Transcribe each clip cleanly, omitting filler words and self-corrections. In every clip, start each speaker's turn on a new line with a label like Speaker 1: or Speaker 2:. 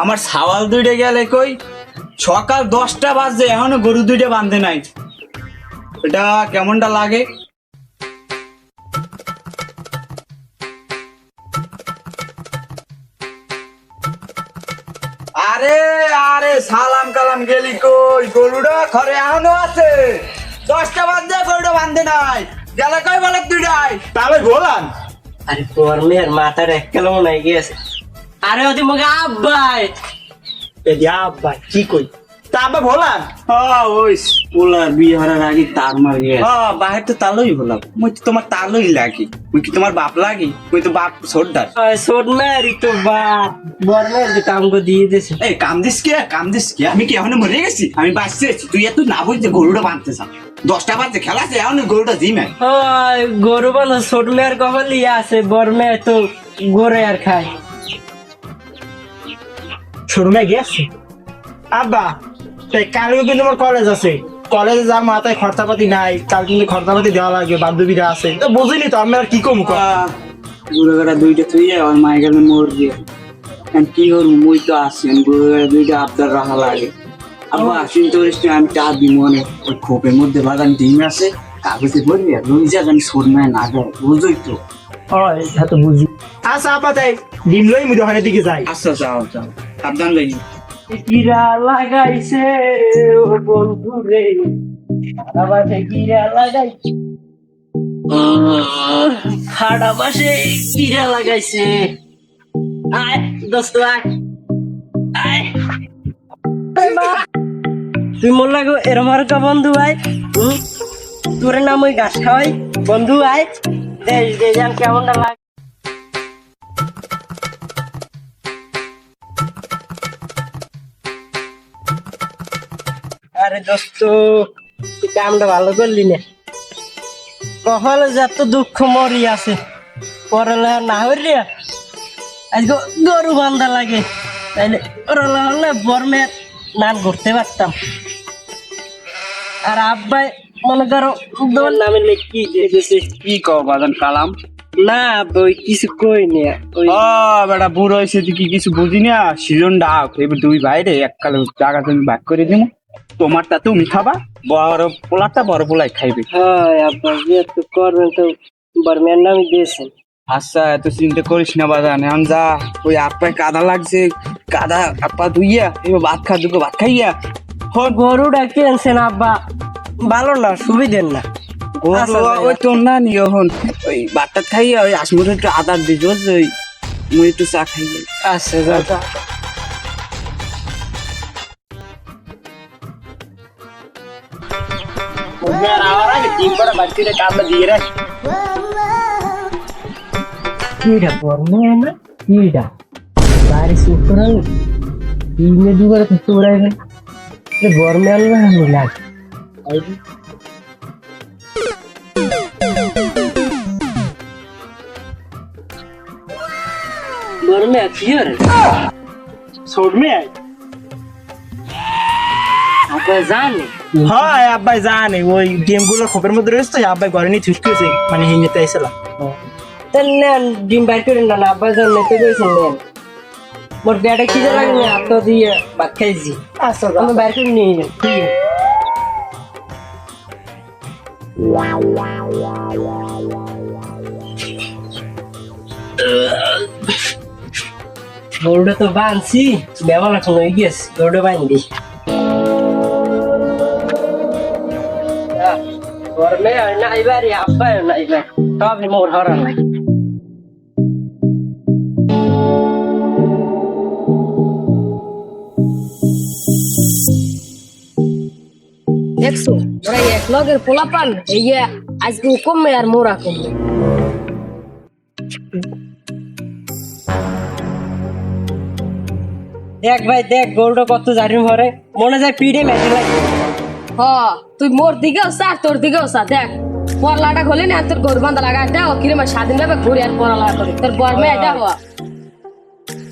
Speaker 1: আমার ছাওয়াল দুইটা গেলে কই? সকাল 10টা বাজে এখনো গরু দুইটা বাঁধে নাই। এটা কেমনটা লাগে? আরে আরে সালাম কালাম গেলি কই? গরুটা ঘরে এখনো আছে। 10টা বাজে গরুটা বাঁধে নাই। গেলে কই বলে দুইটাই? তাহলে বলান।
Speaker 2: আরে তোর মেয়ের মাথার এক কেলো মনে হয় গিয়েছে। আরে ওদি মগে আব্বাই
Speaker 3: এদি আব্বাই কি কই? তা আব্বা বলান।
Speaker 1: ওই পোলার বিয়ে হওয়ার আগে তার মারি বাহির তো তালই হলাম। মুই তো তোমার তালই লাগি। মুই কি তোমার বাপ লাগি? মুই তো বাপ ছোটদার।
Speaker 2: ছোট মেয়েরই তো বাপ বড় মেয়ের যে কাম করে দিয়ে দিয়েছে।
Speaker 1: এই কাম দিস কে? কাম দিস কে? আমি কি এখনো মরে গেছি? আমি বাঁচতে আছি। তুই এত না বুঝতে গরুটা বাঁধতে চাস। 10টা বাজে খেলা আছে এখন গরুটা জিমে।
Speaker 2: গরু বানো ছোট মেয়ের কপালই আছে, বড় মেয়ে তো গড়ে আর খায়।
Speaker 3: শোরুমে গেছে আব্বা। তাই কালকে কিন্তু আমার কলেজ আছে। কলেজে যার মাথায় খরচাপাতি নাই, কাল কিন্তু খরচাপাতি দেওয়া লাগবে, বান্ধবীরা আছে। তো বুঝিনি তো আমি আর কি কমু?
Speaker 1: গরুগাড়া দুইটা তুই আমার মায়ের গেলে মর গিয়ে কি করবো? মুই তো আসি গরুগাড়া দুইটা আবদার রাখা লাগে। আব্বা চিন্তা করিস না, আমি চা দিই মনে। ওই খোপের মধ্যে বাগান ডিম আছে, কাগজে ভরবি আর রুই যা জানি শোন না যায়, বুঝোই তো।
Speaker 3: হ্যাঁ তো বুঝি। আচ্ছা আব্বা তাই ডিম লই মুই দোকানের দিকে যাই।
Speaker 1: আচ্ছা যাও যাও, সাবধান লাগি।
Speaker 2: গিরা লাগাইছে ও বন্ধু রে, সারা বাসে গিরা লাগাইছে, সারা বাসে গিরা লাগাইছে। আয় দোস্ত আয় আয়। তুই মোর লাগো এরম আর কা বন্ধু আয়। তোর নাম ওই ঘাস খাওয়াই বন্ধু আয়। দেশ দে জান কেমনটা লাগে। আরে দোস্ত তুই কামটা ভালো করলি না। কপালে যত দুঃখ মরি আছে, পড়ালেখা না হইলে আজকে গরু বান্ধা লাগে। তাইলে পড়ালেখা হলে বর্মের নাম করতে পারতাম। আর আব্বাই মনে করো তোর নামে কি দেখেছে?
Speaker 1: কি কও বাদান কালাম?
Speaker 2: না বই কিছু কই না।
Speaker 1: বেটা বুড়ো হয়েছে তুই কি কিছু বুঝি না? সিজন ডাক এবার দুই বাইরে এককালে জায়গা তুমি ভাগ করে দিব। তোমারটা তুমি খাবা, বড় পোলাটা বড় পোলাই খাইবে।
Speaker 2: হ্যাঁ আব্বা যেহেতু করবেন তো বর্মের নামই দিয়েছেন।
Speaker 1: আচ্ছা এত চিন্তা করিস না বাদান। এখন যা, ওই আপ্পায় কাদা লাগছে, কাদা আপা ধুইয়া এবার ভাত খা, দুটো ভাত খাইয়া।
Speaker 2: গরুটা কিনছেন আব্বা, ভালো না, সুবিধের না।
Speaker 1: ওই তোর না নি এখন ওই ভাতটা খাইয়া ওই আসমুর একটু আদার দিস, ওই মুই একটু চা খাইয়া।
Speaker 2: আচ্ছা দাদা। Tidak pernah na, tidak. Dari syukuran, ini juga syukuran. Ini bormel lah mulai. Bormel kiar.
Speaker 3: শোরুমে আই।
Speaker 2: Apa zane?
Speaker 3: হ্যাঁ আব্বাই জানে ওই ডিম গুলো খোপের মধ্যে রয়েছে তো আব্বাই ঘরে নিয়ে ছুটকেছে, মানে হিঙেতে আইছিলাম।
Speaker 2: Tenan dim bakir na apa zane itu kau senen. Mor biada kita lagi ni atau dia bakaizi.
Speaker 3: আচ্ছা
Speaker 2: Kamu bakir ni. Goroda tu bansi, bewa nak kau igis, goroda bandi. Gorme na ibari apa na ibari. Kau ni mau orang lagi.
Speaker 4: দেখছো ওরা এক লগের পোলাপান এই যে আজকে কমে আর মোরা কমে।
Speaker 2: দেখ ভাই দেখ গোলটা কত জারি ভরে, মনে যায় পিড়ে মেটে লাগে।
Speaker 4: হ তুই মোর দিকেও চা তোর দিকেও চা। দেখ পরলাটা খোলে না তোর গরু বান্ধা লাগা দেও কিরম স্বাধীন ভাবে ঘুরে আর পড়ালা করে তোর বর্মে এটা হওয়া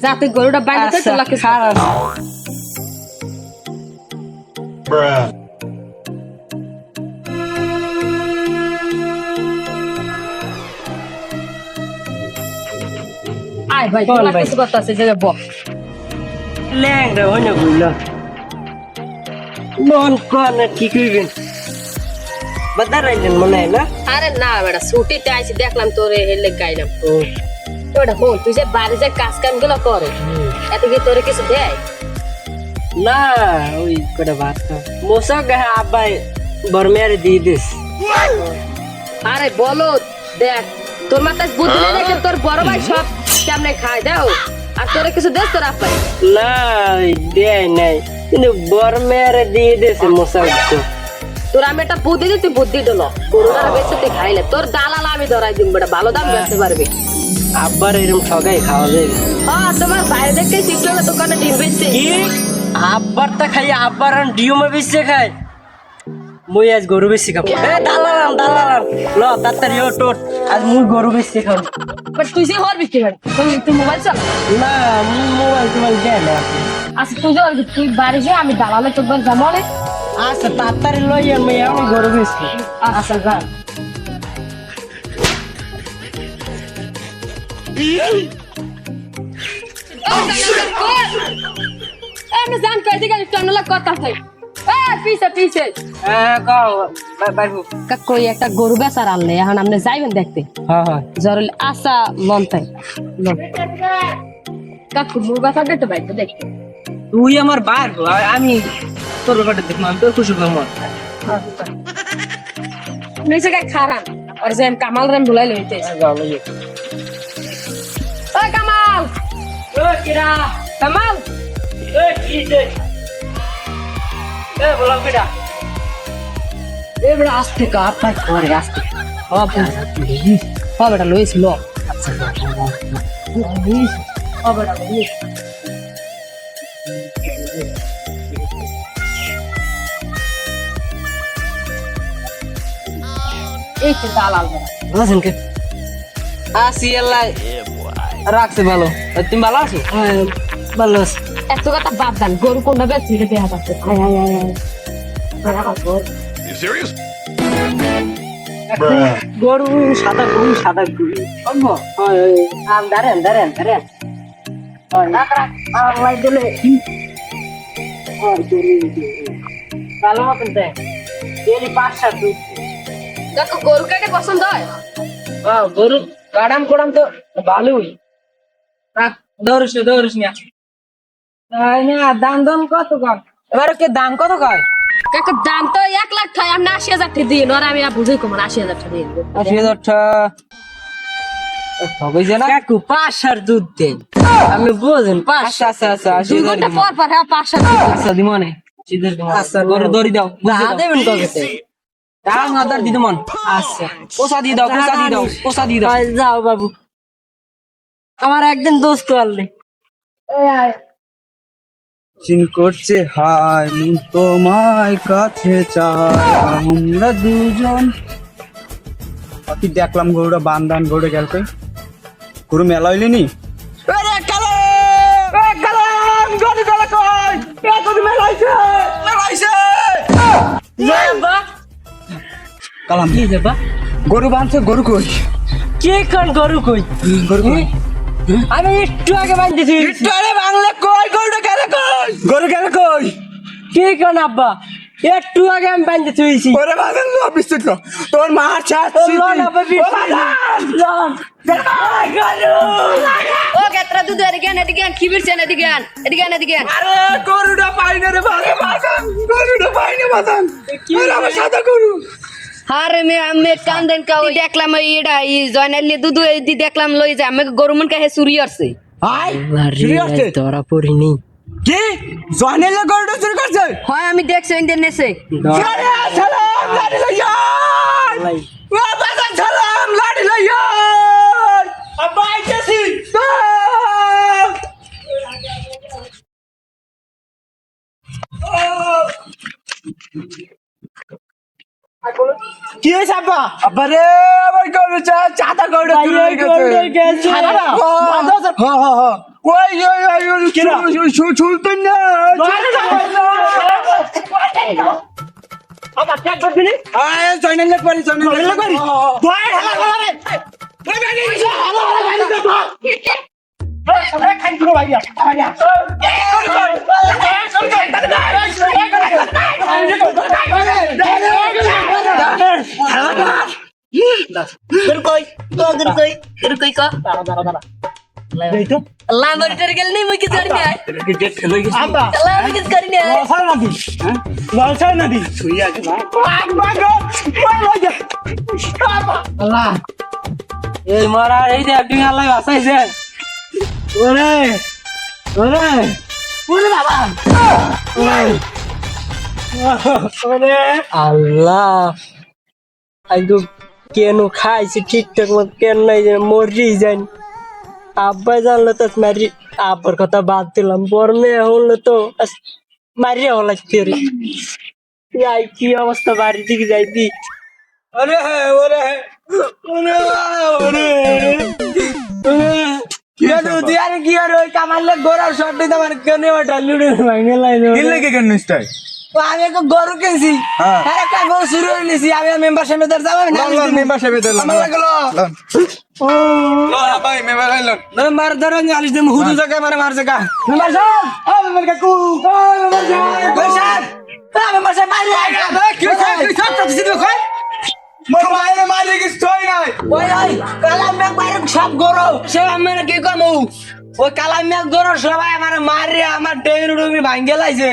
Speaker 4: যা তুই গরুটা বাঁধতে তোর লাগে
Speaker 2: খারাপ।
Speaker 4: আয় ভাই
Speaker 2: বল
Speaker 4: তোর
Speaker 2: ভাই।
Speaker 4: কিছু কথা আছে যে বল।
Speaker 2: ল্যাংড়া হয় না বুঝল মন কন কি কইবেন বাদার আইলেন মনে হয় না
Speaker 4: আরে না বেটা ছুটিতে আইছি দেখলাম তোরে হেলে গাইলাম ওটা বল তুই যে বাড়ি যে কাজ কাম গুলো করে এত কি তোরে কিছু দেয়
Speaker 2: না ওই কটা ভাত মোসক আব্বাই বরমেয়ারে দিয়ে দিস
Speaker 4: আরে বলো দেখ তোর মাথায় বুদ্ধি নেই দেখে তোর বড় ভাই সব কেমনে খায় দাও আর তোরে কিছু দেস তোর আপাই
Speaker 2: না ওই দেয় নাই কিন্তু বরমেয়ারে দিয়ে দিস মোসক
Speaker 4: তোর আমি একটা বুদ্ধি দিই তুই বুদ্ধি ডলো গরুটার বেঁচে তুই খাইলে তোর দালাল আমি ধরাই দিম বেটা ভালো দাম বেচতে পারবি
Speaker 2: আব্বার এরকম ঠগাই খাওয়া যাবে
Speaker 4: হ্যাঁ তোমার বাইরে দেখতে শিখলো না দোকানে ডিম বেচছে
Speaker 2: কি আব্বার তা খাই আব্বার ডিউমে বেশি খায় মুই আজ গরু বেশি খাবো এ দালালাম ল তাড়াতাড়ি ও টোট আজ মুই গরু বেশি খাবো
Speaker 4: বাট তুই যে হর বিক্রি কর তুই মোবাইল চালা
Speaker 2: না মুই মোবাইল টোবাইল দেয় না
Speaker 4: আচ্ছা তুই যে তুই বাড়ি যে আমি দালালে তোর বাড়ি যাবো রে
Speaker 2: আচ্ছা তাড়াতাড়ি লই আমি আমি গরু বেশি
Speaker 4: আচ্ছা যা আমি জান কই দিকে টনলা কথা কই পিছে পিছে
Speaker 2: হ্যাঁ কাও বাইবু
Speaker 4: কই একটা গরু বেচার আনলে এখন আপনি যাইবেন দেখতে
Speaker 2: হ্যাঁ হ্যাঁ
Speaker 4: জরুরি আশা মন তাই কাকু গরু বেচার দেখতে বাইতে দেখতে
Speaker 2: তুই আমার বার আমি তোর ব্যাপারটা দেখলাম আমি তোর খুশি করবো
Speaker 4: নিচে গায় খারান আর যে কামাল রাম ভুলাই লইতে ওই কামাল
Speaker 2: ও কিরা
Speaker 4: কামাল
Speaker 2: এ কিছে এ বলা বেটা
Speaker 4: এবারে আস্তে কা আপনার করে আস্তে বেটা লইস লো আচ্ছা বেটা লইস এই তো দালাল বেটা
Speaker 2: বুঝছেন কে আসি আল্লাহ রাখছে ভালো তুমি ভালো আছো ভালো আছি
Speaker 4: এত কথা বাদ দেন গরু কোনটা বেচছি এটা দেয়া যাচ্ছে
Speaker 5: You serious?
Speaker 2: গরু সাদা গরু অম্মা আম দাঁড়ান আল্লাহ দিলে ভালো মতন দেয় ডেলি 5-7 দুধ
Speaker 4: দেখো গরু কাটে পছন্দ হয়
Speaker 2: গরু কাড়াম তো ভালোই দৌড়িস না তাই না দাম কত কম এবার কে দাম কত কয়
Speaker 4: কাকা দাম তো 1 লাখ হয় আপনি 80,000 টাকা দিন আর আমি বুঝই কম 80,000 টাকা দিন
Speaker 2: 80,000 না কাকু 5-7 দুধ দেন আমি বুঝেন 5 আচ্ছা
Speaker 4: 2 ঘন্টা পর হ্যাঁ 5
Speaker 2: আচ্ছা দিমনে সিধের দিমনে আচ্ছা গরু দড়ি দাও যা দেবেন কবে দাম আদার দিতে মন আচ্ছা পোসা দিয়ে দাও যাও বাবু আমার একদিন দোস্ত আনলে
Speaker 1: চিন করছে হায় মন তোমায় কাছে চায় আমরা দুজন বাকি দেখলাম গরুটা বান্ধান গরুটা গেল কই গরু মেলা হইলেনি কালাম
Speaker 2: কি যাবা
Speaker 1: গরু বাঁধছে গরু কই
Speaker 2: কে কোন গরু কই
Speaker 1: গরু কই
Speaker 2: আমি একটু আগে বাঁধতেছি
Speaker 1: বাংলা কই গরুটা গেল কই গরু গেল কই
Speaker 2: কে কোন আব্বা একটু আগে আমি বাঁধতে থুইছি
Speaker 1: ওরে বাঁধান লো বিস্তুত লো তোর মার ছাড়ছি
Speaker 2: লন আব্বা লন
Speaker 4: ও কেতরা দুধ এদিকে কি বিরছেন এদিকে
Speaker 1: আরে গরুটা পাই না রে বাঁধান গরুটা পাই না বাঁধান আরে আমার সাদা গরু
Speaker 4: আরে আমি কান্দেন কাও দেখলাম এটা এই জয়নালি দুধ এই দেখলাম লই যে আমি গরু মন কাহে চুরি করছে
Speaker 1: হাই চুরি করছে
Speaker 2: ধরা পড়িনি
Speaker 1: কি জয়নেলে গরুটা চুরি করছে
Speaker 4: হয় আমি দেখছি ইন্টারনেটে
Speaker 1: সালাম লাড়ি লইয়ার বাঁধান সালাম লাড়ি লইয়ার আব্বা আইতাছি কি হয়েছে আব্বা আব্বা রে আমার গরু চাঁদা গরু
Speaker 2: গেছে
Speaker 1: ওই সুলতান না জয়নাল পারি
Speaker 3: খাই পুরো ভাইয়া
Speaker 2: কই কই ক
Speaker 3: এই তো
Speaker 4: লাম্বারিটার গেল নেই মুই কিছু করি না
Speaker 3: আব্বা
Speaker 4: আমি কিছু করি না
Speaker 3: লসাই নদী
Speaker 1: শুয়ে আছে না
Speaker 3: আল্লাহ
Speaker 2: এই মারা এই যে একদিন আল্লাহ বাঁচাইছে
Speaker 3: ওরে ওরে ওরে বাবা ওরে
Speaker 2: আল্লাহ আইগো কেন খাইছে ঠিকঠাক মতো কেন নাই যে মরি যাই আব্বাই জানলো তো মারি আব্বার কথা বাদ দিলাম বড় মেয়ে হলো তো মারিয়া হলো ফেরি যাই কি অবস্থা বাড়ি দিকে যাইতি
Speaker 3: ওরে ওরে ওরে ওরে কেন তুই আর কি আর ওই কামালে গোরার শর্ট দিতে আমার কেন ওটা লুড়ে ভাঙে লাইলো
Speaker 1: দিলে কে কেন নিস্তাই
Speaker 3: আমি এক গরু কিনছি আর একটা গরু শুরু করে নিছি আমি মেম্বারশিপ এ যাব না
Speaker 1: মেম্বারশিপ দিলাম
Speaker 3: আমার লাগলো
Speaker 1: ভাই মেম্বার হইলো
Speaker 3: মেম্বার ধরেন আলিশ দেম হুজু জায়গায় মানে মার জায়গা মেম্বার সাহেব ও মেম্বার কাকু ও মেম্বার সাহেব মেম্বার সাহেব মারি আগা কি সব দিদি কই মোর মায়ের মারি কি স্টয় নাই ওই ওই কালাম মেঘ বাইরে সব গরু সব আমার কি কমু ওই কালাম মেঘ গরু সবাই আমার মারি আমার টেবিল রুমি ভাঙে লাইছে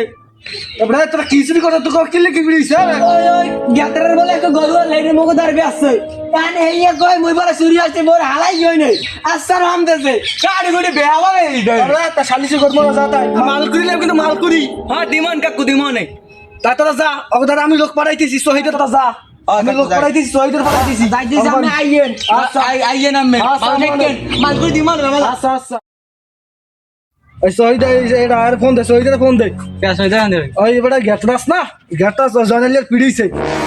Speaker 1: এবারে তোরা কি চুরি করতে তো কি লিখে বিড়িছ
Speaker 3: ওই ওই গ্যাটারের বলে একটা গরু লাইনের মুখ দাঁড়িয়ে আসছে কান হেইয়া কই মুই বলে চুরি আসছে মোর হালাই হই নাই আসার হাম দেছে গাড়ি গুড়ি বেহাবা রে আরে তা সালিশি করব না যাতা মাল করিলে কিন্তু মাল করি হ্যাঁ ডিমান্ড কাকু ডিমান্ড তা তোরা যা অগদার আমি লোক পাঠাইতেছি শহীদের তোরা যা আমি লোক পাঠাইতেছি শহীদের পাঠাইতেছি যাইতেছি আমি আইয়েন আচ্ছা আইয়েন আমি মাল করি ডিমান্ড আচ্ছা আচ্ছা ওই শহীদ এটা আর ফোন দে শহীদের ফোন দে
Speaker 2: কে সইদা আনবে
Speaker 3: ওই বেটা গেটরাস না গেটরাস জয়নালিয়ার পিড়িছে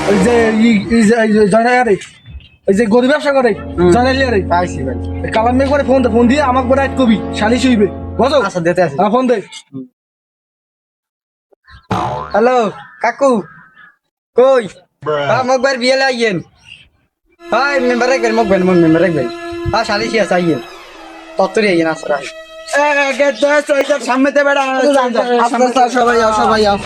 Speaker 3: ওই যে জয়নালিয়ারে ওই যে গরিব ব্যবসা করে জয়নালিয়ারে
Speaker 1: পাইছি ভাই
Speaker 3: কালাম মেঘ করে ফোন দিয়ে আমাকে বড় এক কবি সালিশ হইবে বুঝো
Speaker 1: আচ্ছা দিতে আছে
Speaker 3: হ্যাঁ ফোন দে
Speaker 1: হ্যালো কাকু কই মোক বার বিয়ে লাইয়েন হাই মেম্বার রাখবেন মোক বেন মেম্বার রাখবেন হ্যাঁ সালিশি আছে আইয়েন তত্তরি আইয়েন আসরা সামনে বেড়া সবাই আও সবাই আও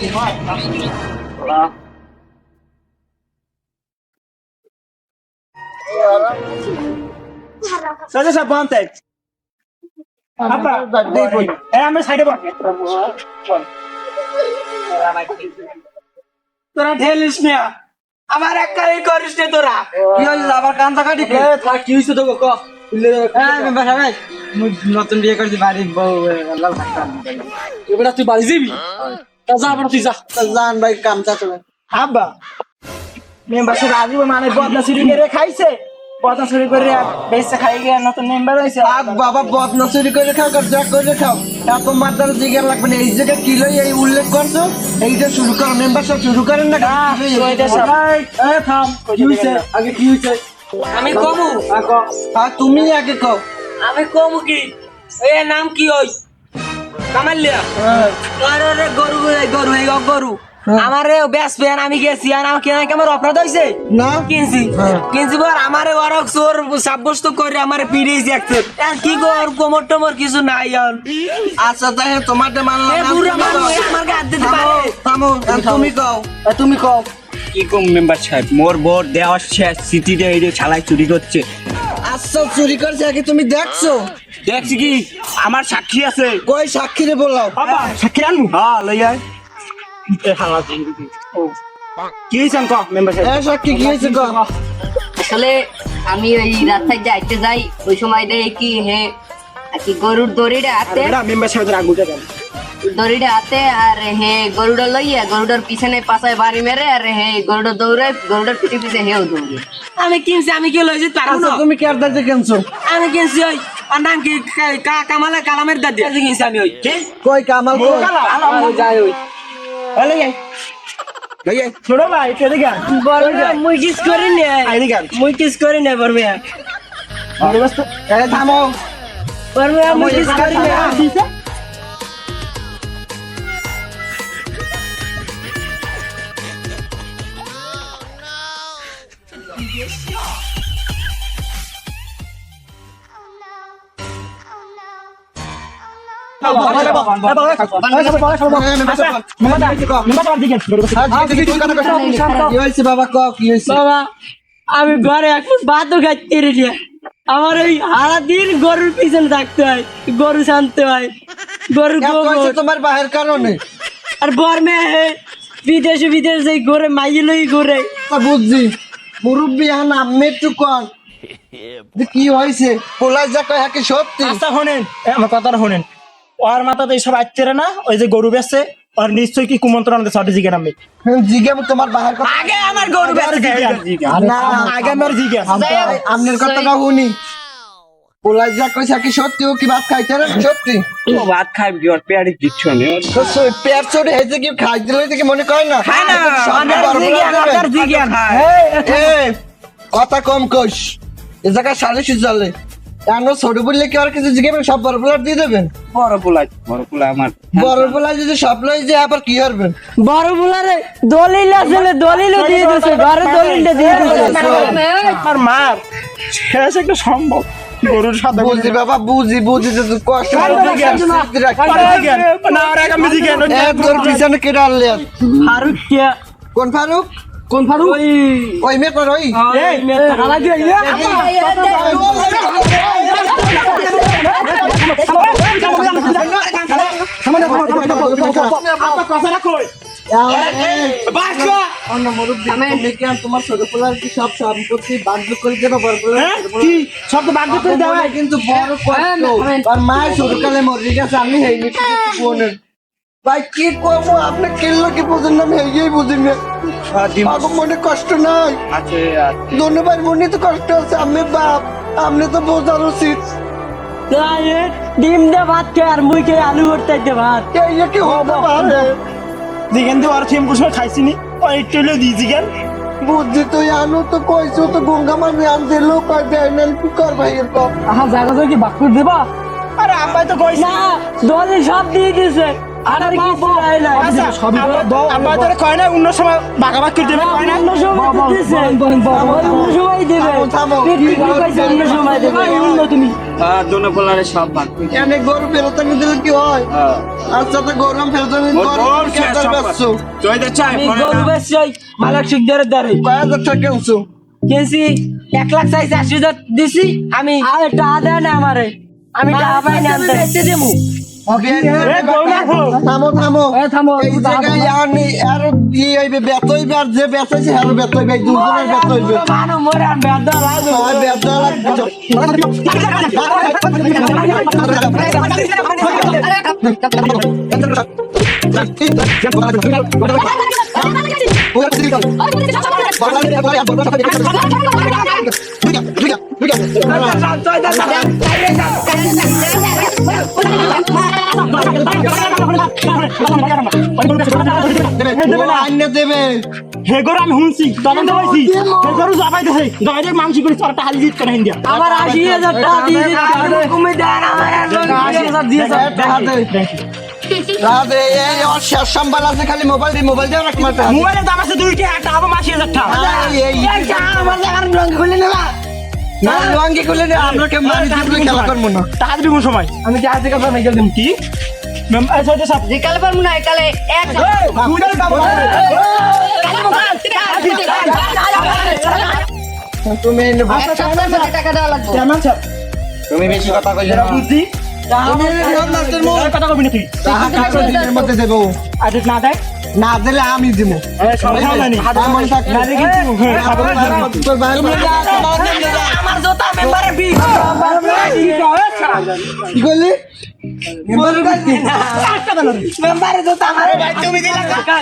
Speaker 3: সাজা সব বন্ধ থাক আপা দেখো এ আমরা সাইডে বস তোরা ঢেলিস না আমার একবারই করিস না তোরা
Speaker 1: কি হইছে আবার কান্দা কাটি
Speaker 3: থাক কি হইছে তোকে ক
Speaker 1: হ্যাঁ মেম্বার সাহেব নতুন বিয়ে করছি বাড়ির বউ লাল থাকতে
Speaker 3: এবার তুই বাড়ি যাবি তা যা আবার তুই যা
Speaker 1: জান ভাই কাম চাচা
Speaker 3: হাবা মেম্বার সাহেব আজিব মানে বদনা চুরি করে খাইছে বদনা চুরি করে বেচে খাই গিয়ে নতুন মেম্বার হইছে
Speaker 1: বাবা বদনা চুরি করে খাও যা করে খাও এত মাত্রার জিজ্ঞাসা লাগবে না এই জায়গায় কি লই এই উল্লেখ করছো এইটা শুরু করো মেম্বারশিপ শুরু করেন না
Speaker 3: থাম কি হইছে আগে কি হইছে
Speaker 2: আমি কমু
Speaker 1: হ্যাঁ তুমি আগে কও
Speaker 2: আমি কমু কি এ নাম কি ওই কামালিয়া আরে গরু গরু এই গরু আমারে ব্যাস পেন আমি গেছি আর আমাকে আমার অপরাধ হইছে
Speaker 1: না
Speaker 2: কিনছি কিনছি বর আমারে ওরক চোর সাব্যস্ত করে আমারে পিড়িয়েছি একটা কি গর কোমর টমর কিছু নাই আর
Speaker 1: আচ্ছা তাই তোমারটা মানলাম
Speaker 2: এ বুড়া মানুষ আমার গায়ে দিতে পারে
Speaker 1: থামো তুমি কও
Speaker 3: তুমি কও
Speaker 1: কি কম মেম্বার সাহেব মোর বোর দেওয়ার শেষ সিটিতে এই যে ছালাই চুরি করছে আচ্ছা চুরি করছে আগে তুমি দেখছো দেখছি কি আমার সাক্ষী আছে কই সাক্ষী রে বললাম
Speaker 3: বাবা সাক্ষী আনবো
Speaker 1: হ্যাঁ লই আয়
Speaker 3: কি হইছে ক মেম্বার সাহেব
Speaker 1: সাক্ষী কি হয়েছে কও
Speaker 4: আসলে আমি ওই রাস্তায় যাইতে যাই ওই সময় দেখি কি হে কি গরুর দড়িটা হাতে
Speaker 3: বেটা মেম্বার সাহেবের আগুটা কেন
Speaker 4: দড়িটা হাতে আর হে গরুটা লইয়া গরুটার পিছনে পাশায় বাড়ি মেরে আর হে গরুটা দৌড়ে গরুটার পিছে পিছে হেও দৌড়ে
Speaker 2: আমি কিনছি আমি কি লইছি পারবো না
Speaker 1: তুমি কি আর দাঁড়িয়ে কেনছো
Speaker 2: আমি কিনছি ওই আর নাম কি কামালা কালামের দাদি কিনছি আমি ওই
Speaker 1: কই কামাল কই
Speaker 2: যাই ওই
Speaker 3: এলে যাই
Speaker 1: লই আয়
Speaker 3: ছোট ভাই কেদে গা
Speaker 2: বড় মুই কিস করি নে
Speaker 3: আইনি গান
Speaker 2: মুই কিস করি নে বড় মিয়া
Speaker 3: আরে বস তো
Speaker 1: এ থামো
Speaker 2: বড় মিয়া মুই কিস করি নে
Speaker 3: কি হয়েছে বাবা ক কি হয়েছে
Speaker 2: বাবা আমি ঘরে এখন ভাতও খাইতে রে আমার ওই সারা দিন গরুর পিছনে থাকতে হয়, গরু শানতে হয়, গরু গোবর।
Speaker 3: তোমার বাহের কারণে
Speaker 2: আর বর্মে বিদেশে বিদেশে ঘুরে মাইলই ঘুরে।
Speaker 3: বুঝছি মুরব্বী এখন আমি একটু কর কি হয়েছে পোলাই যা কয় কি সত্যি
Speaker 5: আচ্ছা শোনেন আমার কথাটা শোনেন ওর মাথাতে এইসব আসছে না ওই যে গরু বেচছে ওর নিশ্চয়ই কি কুমন্ত্রণ দিচ্ছে ওটা জিজ্ঞেস আমি
Speaker 3: জিজ্ঞাম তোমার বাহের কথা
Speaker 5: আগে আমার গরু বেচছে
Speaker 3: না
Speaker 5: আগে আমার জিজ্ঞাস
Speaker 3: আপনার কথাটা শুনি পোলাই যা কইছে কি সত্যি ও কি ভাত খাইতে না সত্যি
Speaker 1: ও ভাত খাইবি কি ওর পেয়ারে কিচ্ছু নেই
Speaker 3: তো পেট চড়ে হয়েছে কি খাই দিলে কি মনে করে না এই, কথা কম কইস এ জায়গায় সালিশ চলে কেন ছোট বললে কি আর কিছু জিজ্ঞেস সব বড় পোলার দিয়ে দেবেন
Speaker 1: বড় পোলা আমার
Speaker 3: বড় পোলা যদি সব লই যে আবার কি করবেন
Speaker 2: বড় বুলারে দলিল আসলে দলিলও দিয়ে দিছে, ঘরে দলিলটা দিয়ে দিছে।
Speaker 5: আমার মার শেষ একটা সম্ভব গরুর সাথে
Speaker 3: বুঝি বাবা বুঝি বুঝি যে তুই কষ্ট
Speaker 5: না আর আগে আমি জিজ্ঞাস
Speaker 3: তোর পিছনে কে ডাললে
Speaker 2: ফারুক কে?
Speaker 3: কোন ফারুক
Speaker 2: কোন ফারুক?
Speaker 3: ওই মেয়ে তোর ওই
Speaker 2: এই মেয়ে হালা দিয়ে
Speaker 3: তোমার ছোট পোলার কি সব সম্পত্তি বান্ধব করে দেবো বড়
Speaker 5: কি সব তো বাধ্য করে দেওয়া
Speaker 3: কিন্তু বড় কষ্ট আর মায়ের ছোটকালে মরে গেছে আমি হইনি বোনের ভাই কি করবো আপনি কিনলো কি বুঝেন না আমি হেগেই বুঝি না আমার মনে কষ্ট নাই ধন্যবাদ মনে তো কষ্ট আছে আমি বাপ আপনি তো বোঝার উচিত
Speaker 2: ডিম দে ভাত খেয়ে আর মুই খেয়ে আলু ভর্তা দে ভাত।
Speaker 3: এই কি হতে পারে
Speaker 5: জিজ্ঞান দিয়ে আর থেম কুসুম খাইছিনি ও একটু হলেও দিই জিজ্ঞান
Speaker 3: বুদ্ধি তুই আনো তো কইছো তো গঙ্গা মানে আনতে লোক কয় দেয় না কি কর ভাই এরকম
Speaker 2: জায়গা কি বাকুর দেবা?
Speaker 5: আরে আব্বাই তো কইছে
Speaker 2: না দলিল সব দিয়ে দিছে আর কিছু নাই না।
Speaker 5: আব্বাই তোরে কয় না অন্য সময় বাগাবাগ করে দেবে কয় না
Speaker 2: অন্য সময় দিছে, অন্য সময় দেবে।
Speaker 3: থামো।
Speaker 2: তুই কইছিস অন্য সময় দেবে, অন্য তুমি
Speaker 1: দোনো পোলারে সব ভাত
Speaker 3: কেন গরু ফেরত এনে দিলে কি হয় আচ্ছা তো গরম ফেরত এনে
Speaker 2: আমি গরু বেশি মালিক শিকদারের দ্বারে
Speaker 3: কয় হাজার টাকা কেনছো
Speaker 2: কেছি 1 লাখ চাইছে 80,000 দিছি আমি। আরে টাকা দেয় না আমারে, আমি টাকা পাই না আনতে বেচতে দেবো।
Speaker 3: থামো থামো
Speaker 2: থামো
Speaker 3: এই জায়গায় আনি আর ই হইবে বেত হইবে আর যে বেত হইছে আর বেত হইবে দুজনের বেত হইবে
Speaker 2: মানো মোরে আমি বেদ লাগবে
Speaker 3: আর বেত দেবে
Speaker 5: হে গরু আমি শুনছি তখন তো কইছি হে গরু যাবাই দেছে যাবাই দেখ মাংস করে চরটা হালি জিত করে হিন্দিয়া
Speaker 2: আমার 80,000 টাকা দিয়ে দিতে কমে দেন আমার 80,000 দিয়েছে।
Speaker 3: রাধে এই ওর শেষ সম্বল আছে খালি মোবাইল দিয়ে রাখ মাথা
Speaker 5: মোবাইলের দাম আছে 2টা একটা আবার 80,000 টাকা
Speaker 2: আমার জায়গার লঙ্গি খুলে নেবা
Speaker 3: না লঙ্গি খুলে দে আমরা কে মারি দিবলে খেলা করব না
Speaker 5: টাকা দিবি কোন সময়
Speaker 2: আমি টাকা থেকে পাই গেল দিম
Speaker 5: কি ম্যাম এই ছয়টা সাত
Speaker 4: কালে পারবো না কালে এক
Speaker 3: তুমি এনে ভাত
Speaker 4: টাকা দেওয়া লাগবে।
Speaker 5: কেমন স্যার
Speaker 3: তুমি বেশি কথা কইছো না
Speaker 5: বুঝছি
Speaker 3: তুমি নিয়ম মাস্টার মো
Speaker 5: কথা কবি না তুই
Speaker 3: টাকা কাটো দিনের মধ্যে দেব
Speaker 5: আজ না দেখ
Speaker 3: না দিলে আমি দিব
Speaker 5: আমার
Speaker 3: তোর ভাই
Speaker 2: আমার জোতা মেম্বারে বি
Speaker 3: কি করলি
Speaker 2: মেম্বারে জোতা আমারে ভাই তুমি দিলা
Speaker 3: টাকা